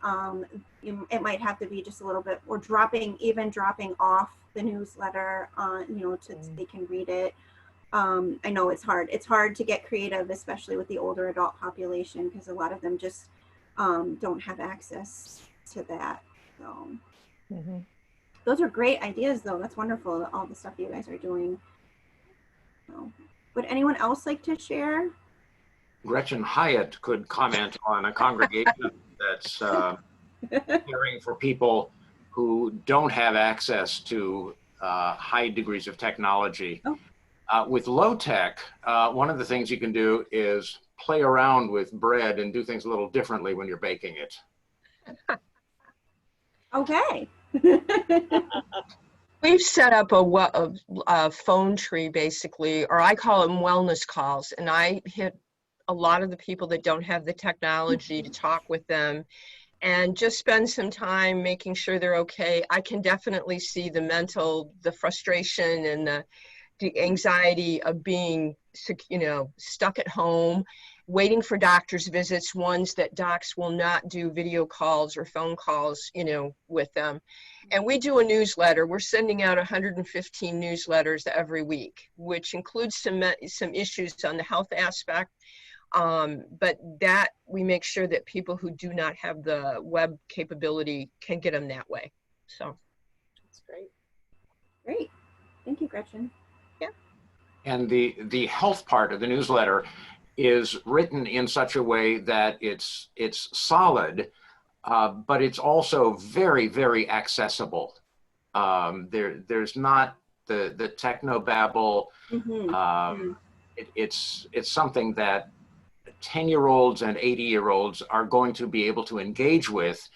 It might have to be just a little bit, or dropping off the newsletter, you know, so they can read it. I know it's hard. It's hard to get creative, especially with the older adult population, because a lot of them just don't have access to that. So those are great ideas, though. That's wonderful, all the stuff you guys are doing. So, would anyone else like to share? Gretchen Hyatt could comment on a congregation that's caring for people who don't have access to high degrees of technology. With low tech, one of the things you can do is play around with bread and do things a little differently when you're baking it. Okay. We've set up a phone tree, basically, or I call them wellness calls, and I hit a lot of the people that don't have the technology to talk with them and just spend some time making sure they're okay. I can definitely see the frustration and the anxiety of being, stuck at home, waiting for doctor's visits, ones that docs will not do video calls or phone calls, with them. And we do a newsletter. We're sending out 115 newsletters every week, which includes some issues on the health aspect. But that we make sure that people who do not have the web capability can get them that way. So That's great. Great. Thank you, Gretchen. Yeah. And the health part of the newsletter is written in such a way that it's solid, but it's also very, very accessible. There's not the technobabble. It's something that 10-year-olds and 80-year-olds are going to be able to engage with,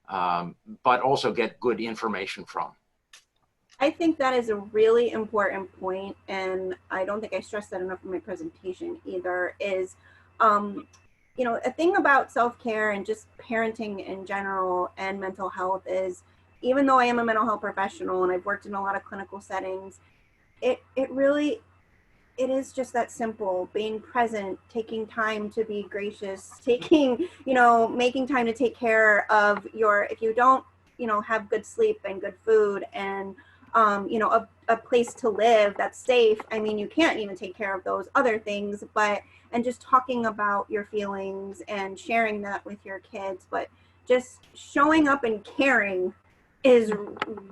but also get good information from. I think that is a really important point, and I don't think I stressed that enough in my presentation either, is, a thing about self-care and just parenting in general and mental health is, even though I am a mental health professional and I've worked in a lot of clinical settings, it is just that simple: being present, taking time to be gracious, making time to take care of if you don't, have good sleep and good food and, a place to live that's safe. I mean, you can't even take care of those other things, and just talking about your feelings and sharing that with your kids, but just showing up and caring is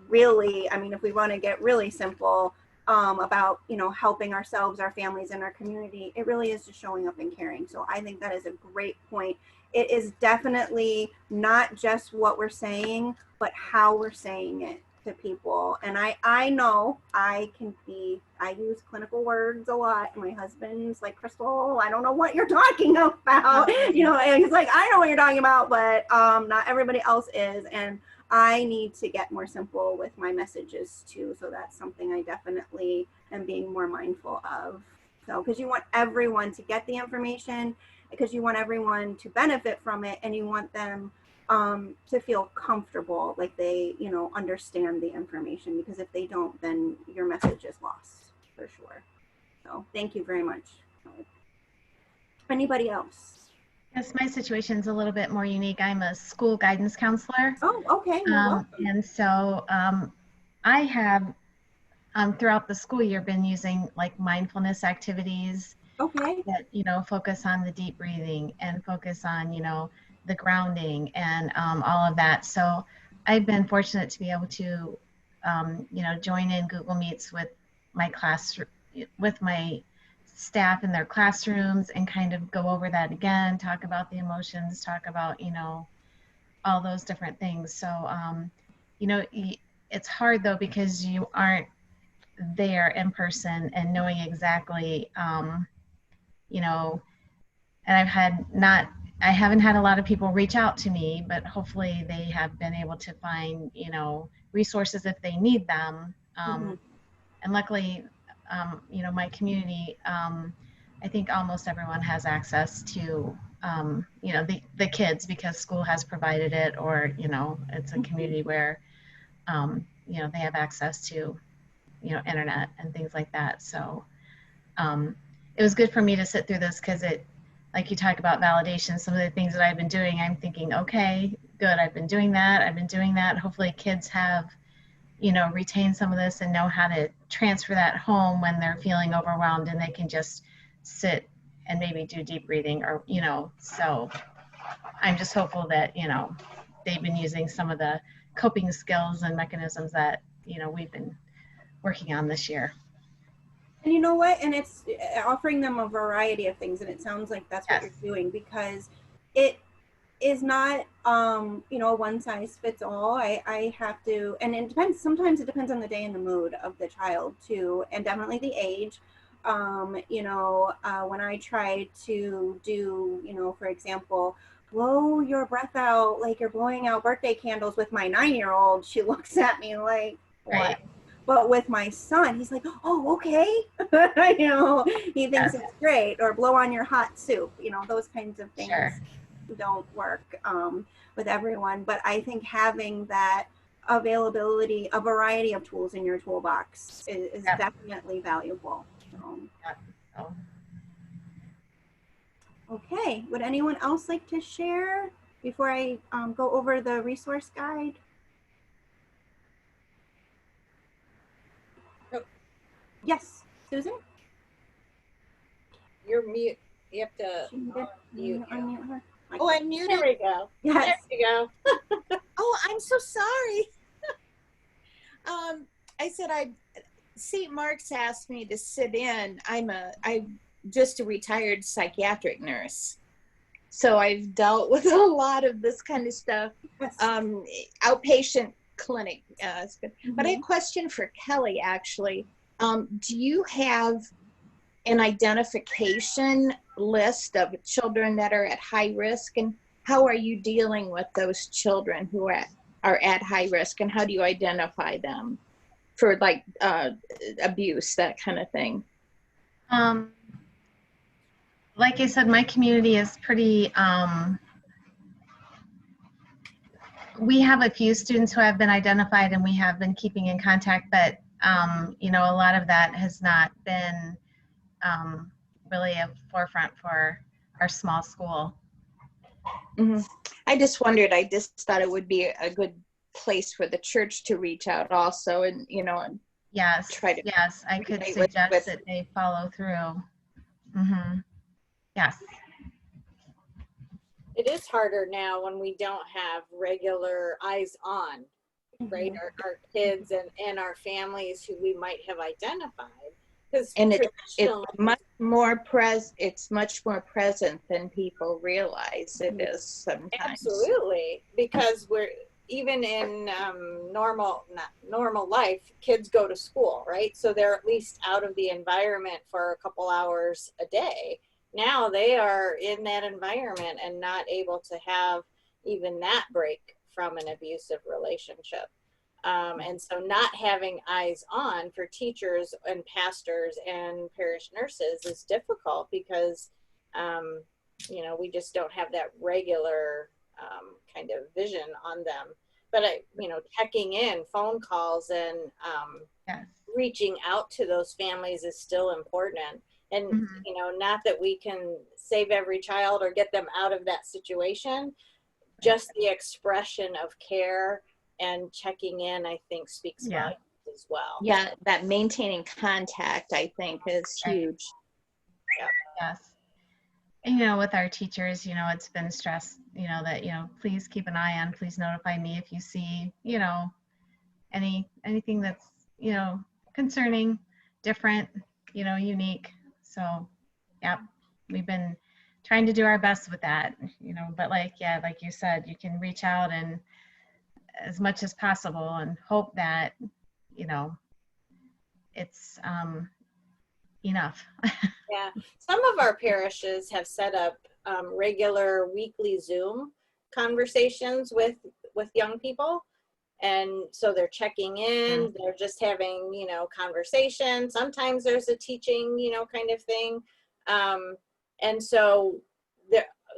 really, I mean, if we want to get really simple, about, helping ourselves, our families, and our community, it really is just showing up and caring. So I think that is a great point. It is definitely not just what we're saying, but how we're saying it to people. And I know I use clinical words a lot. My husband's like, Crystal, I don't know what you're talking about. And he's like, I know what you're talking about, but not everybody else is. And I need to get more simple with my messages too. So that's something I definitely am being more mindful of. So, because you want everyone to get the information, because you want everyone to benefit from it, and you want them to feel comfortable, like they, understand the information, because if they don't, then your message is lost for sure. So thank you very much. Anybody else? Yes, my situation is a little bit more unique. I'm a school guidance counselor. Oh, okay. And so I have, throughout the school year, been using like mindfulness activities that, focus on the deep breathing and focus on, the grounding and all of that. So I've been fortunate to be able to, join in Google Meets with my class, with my staff in their classrooms, and kind of go over that again, talk about the emotions, talk about, all those different things. So, it's hard though, because you aren't there in person and knowing exactly, and I haven't had a lot of people reach out to me, but hopefully they have been able to find, resources if they need them. And luckily, my community, I think almost everyone has access to, the kids, because school has provided it, or, it's a community where, they have access to, internet and things like that. So it was good for me to sit through this, because like you talk about validation, some of the things that I've been doing, I'm thinking, okay, good, I've been doing that. Hopefully kids have, retain some of this and know how to transfer that home when they're feeling overwhelmed, and they can just sit and maybe do deep breathing, or, so I'm just hopeful that, they've been using some of the coping skills and mechanisms that, we've been working on this year. And you know what? And it's offering them a variety of things. And it sounds like that's what you're doing, because it is not, one size fits all. I have to, and it depends, sometimes it depends on the day and the mood of the child too, and definitely the age. When I try to do, for example, blow your breath out like you're blowing out birthday candles with my 9-year-old, she looks at me like, what? Right. But with my son, he's like, oh, okay. You know, he thinks it's great. Or blow on your hot soup, you know, those kinds of things don't work with everyone. But I think having that availability, a variety of tools in your toolbox is definitely valuable. So. Okay, would anyone else like to share before I go over the resource guide? Yes, Susan? You're mute. You have to mute. Unmute her. Oh, I'm muted. There we go. Yes. There you go. Oh, I'm so sorry. I said St. Mark's asked me to sit in. I'm just a retired psychiatric nurse. So I've dealt with a lot of this kind of stuff. Outpatient clinic. But I have a question for Kelly, actually. Do you have an identification list of children that are at high risk, and how are you dealing with those children who are at high risk, and how do you identify them for like abuse, that kind of thing? Like I said, my community is pretty, we have a few students who have been identified and we have been keeping in contact, but you know, a lot of that has not been really a forefront for our small school. I just wondered, I just thought it would be a good place for the church to reach out also, and you know, and try to I could suggest that they follow through. Yes. It is harder now when we don't have regular eyes on, right? Our kids and our families who we might have identified. And it's much more present than people realize it is sometimes. Absolutely, because we're even in normal life, kids go to school, right? So they're at least out of the environment for a couple hours a day. Now they are in that environment and not able to have even that break from an abusive relationship. And so not having eyes on for teachers and pastors and parish nurses is difficult because, you know, we just don't have that regular kind of vision on them. But, you know, checking in, phone calls and reaching out to those families is still important. And, you know, not that we can save every child or get them out of that situation, just the expression of care and checking in, I think, speaks volumes as well. Yeah, that maintaining contact, I think, is huge. Yes. And, you know, with our teachers, you know, it's been stressed, you know, that, you know, please keep an eye on, please notify me if you see, you know, anything that's, you know, concerning, different, you know, unique. So, we've been trying to do our best with that, you know, but like you said, you can reach out and as much as possible and hope that, you know, it's enough. Yeah, some of our parishes have set up regular weekly Zoom conversations with young people. And so they're checking in, they're just having, you know, conversation. Sometimes there's a teaching, you know, kind of thing. And so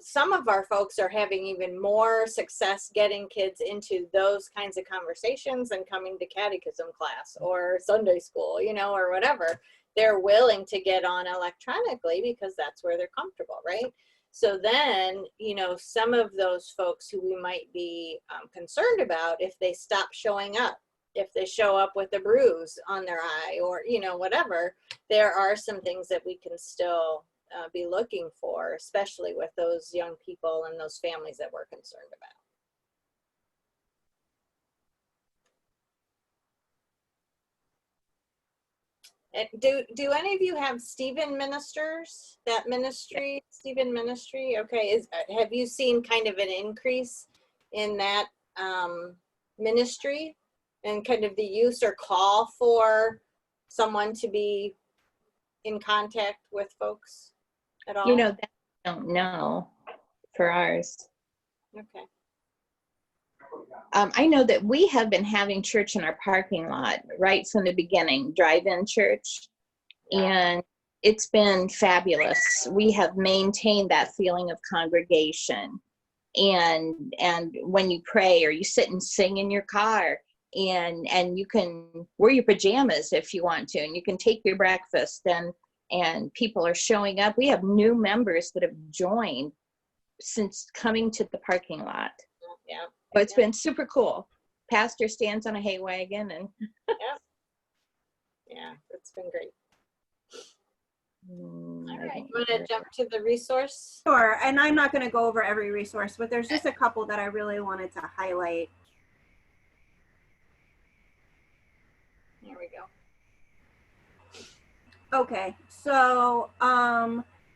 some of our folks are having even more success getting kids into those kinds of conversations than coming to catechism class or Sunday school, you know, or whatever. They're willing to get on electronically because that's where they're comfortable, right? So then, you know, some of those folks who we might be concerned about, if they stop showing up, if they show up with a bruise on their eye or, you know, whatever, there are some things that we can still be looking for, especially with those young people and those families that we're concerned about. Do any of you have Stephen Ministers? That ministry, Stephen Ministry? Okay, have you seen kind of an increase in that ministry and kind of the use or call for someone to be in contact with folks at all? You know, that I don't know for ours. Okay. I know that we have been having church in our parking lot right from the beginning, drive-in church, and it's been fabulous. We have maintained that feeling of congregation, and when you pray or you sit and sing in your car, and you can wear your pajamas if you want to, and you can take your breakfast, and people are showing up. We have new members that have joined since coming to the parking lot. Yeah. So it's been super cool. Pastor stands on a hay wagon, and yeah, it's been great. All I right, don't you want to remember. jump to the resource? Sure, and I'm not going to go over every resource, but there's just a couple that I really wanted to highlight. There we go. Okay, so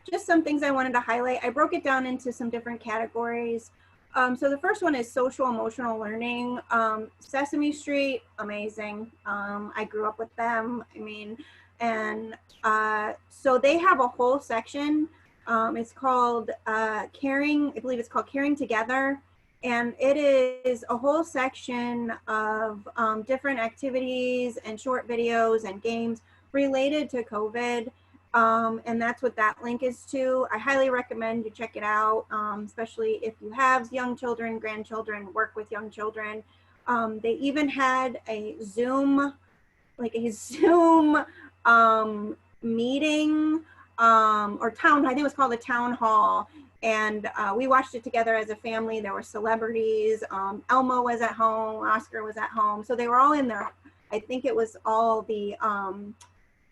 just some things I wanted to highlight. I broke it down into some different categories. So the first one is social emotional learning. Sesame Street, amazing. I grew up with them. I mean, and so they have a whole section. It's called Caring, I believe it's called Caring Together. And it is a whole section of different activities and short videos and games related to COVID. And that's what that link is to. I highly recommend you check it out, especially if you have young children, grandchildren, work with young children. They even had a Zoom meeting or town, I think it was called a town hall. And we watched it together as a family. There were celebrities. Elmo was at home. Oscar was at home. So they were all in there. I think it was all the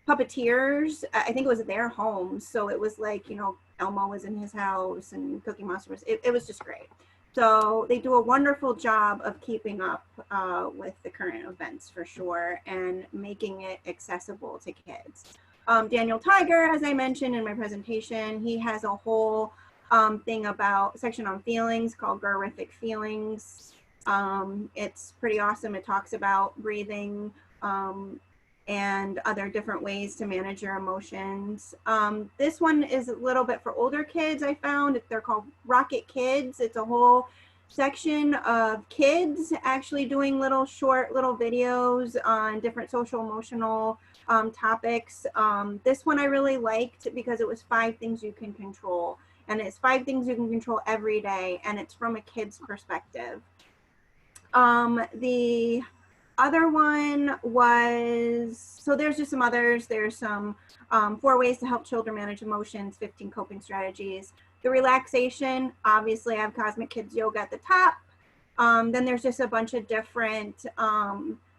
puppeteers. I think it was their home. So it was like, you know, Elmo was in his house and Cookie Monster was, it was just great. So they do a wonderful job of keeping up with the current events for sure and making it accessible to kids. Daniel Tiger, as I mentioned in my presentation, he has a whole thing about section on feelings called Gorific Feelings. It's pretty awesome. It talks about breathing and other different ways to manage your emotions. This one is a little bit for older kids, I found. They're called Rocket Kids. It's a whole section of kids actually doing short little videos on different social emotional topics. This one I really liked because it was 5 things you can control. And it's 5 things you can control every day, and it's from a kid's perspective. The other one was, so there's just some others. There's some 4 ways to help children manage emotions, 15 coping strategies. The relaxation, obviously I have Cosmic Kids Yoga at the top. Then there's just a bunch of different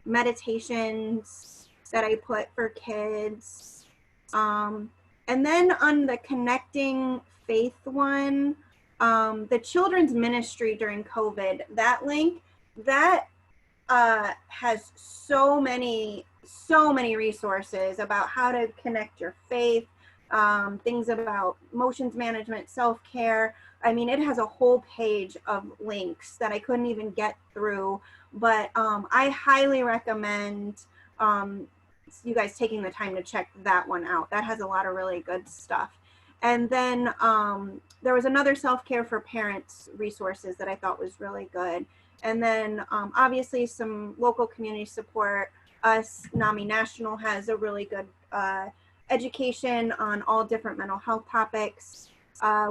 meditations that I put for kids. And then on the Connecting Faith one, the children's ministry during COVID, that link, that has so many resources about how to connect your faith, things about emotions management, self-care. I mean, it has a whole page of links that I couldn't even get through, but I highly recommend you guys taking the time to check that one out. That has a lot of really good stuff. And then there was another self-care for parents resources that I thought was really good. And then obviously some local community support. Nami National has a really good education on all different mental health topics.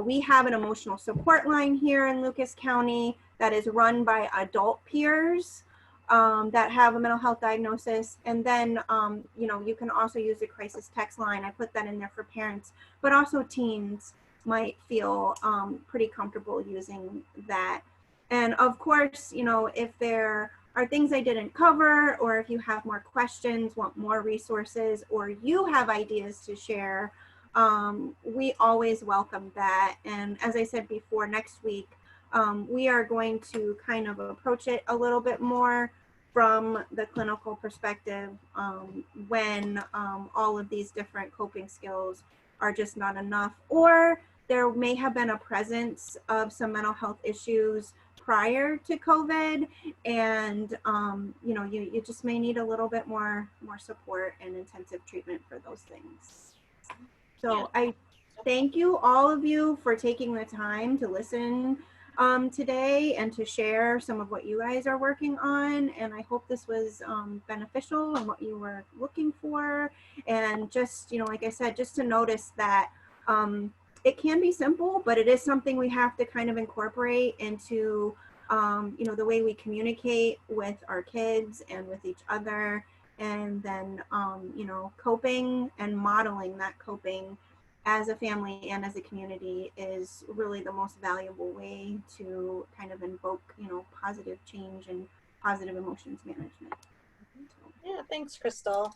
We have an emotional support line here in Lucas County that is run by adult peers that have a mental health diagnosis. And then, you know, you can also use the crisis text line. I put that in there for parents, but also teens might feel pretty comfortable using that. And of course, you know, if there are things I didn't cover, or if you have more questions, want more resources, or you have ideas to share, we always welcome that. And as I said before, next week, we are going to kind of approach it a little bit more from the clinical perspective when all of these different coping skills are just not enough, or there may have been a presence of some mental health issues prior to COVID, and you know, you just may need a little bit more support and intensive treatment for those things. So I thank you, all of you, for taking the time to listen. today and to share some of what you guys are working on. And I hope this was beneficial and what you were looking for. And just, you know, like I said, just to notice that it can be simple, but it is something we have to kind of incorporate into, you know, the way we communicate with our kids and with each other. And then, you know, coping and modeling that coping as a family and as a community is really the most valuable way to kind of invoke, you know, positive change and positive emotions management. Yeah, thanks, Crystal.